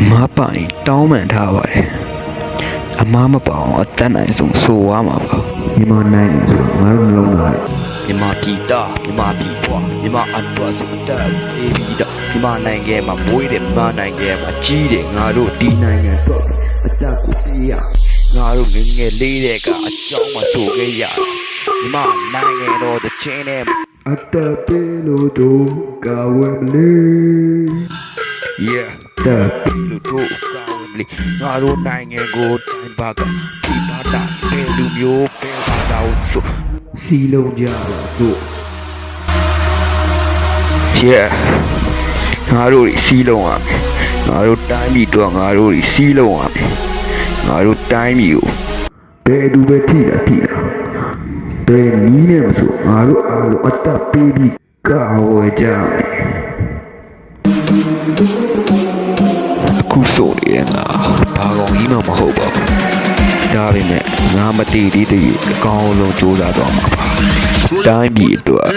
အမားပိုင်တောင်းပန်ထားပါတယ်အမားမပေါအောင်အတတ်နိုင်ဆုံးဆိုရမှာပါမြန်မာနိုင်ငံဆိုငါတို့လုံးလာမြန်မာပြည်သားမြန်မာပြည်ဘွားမြန်မာအတွက်ဆိုတက်အေးပြီးတော့မြန်မာနိုင်ငံမှာမွေးတယ်မြန်မာနိုင်ငံမှာကြီးတယ်ငါတို့ဒီနိုင်ငံတော့အတက်ကိုပေးရငါတို့ငယ်ငယ်လေးတဲ့ကအကြောင်းမဆိုခဲ့ရမြန်မာနိုင်ငံတော်တချင်းနဲ့အတက်ပေးလို့တို့ကဝယ်မလေး Yeah တက်ပေးလို့တို့ကဝယ်မလေးငါတို့နိုင်ငံကိုတိုင်းပါကဒီဘာသာတဲ့လူမျိုးပဲဘာသာဆိုစီလုံးကြတို့ Yeah ငါတို့စီလုံးရမယ်ငါတို့တိုင်းပြည်တော့ငါတို့စီလုံးရမယ်ငါတို့တိုင်းပြည်ကိုဘယ်သူပဲထိတာဘယ်နည်းနဲ့မဆိုငါတို့အားလုံးအတက်ပေးပြီးကာဝယ်ကြမယ်အခုဆိုနေငါဘာကောင်ကြီးမှမဟုတ်ပါဘူးဒါပေမဲ့ငါမတည်သေးတဲ့အကောင်းဆုံးစူးစမ်းတော့မှာပါတိုင်းပြည်အတွက်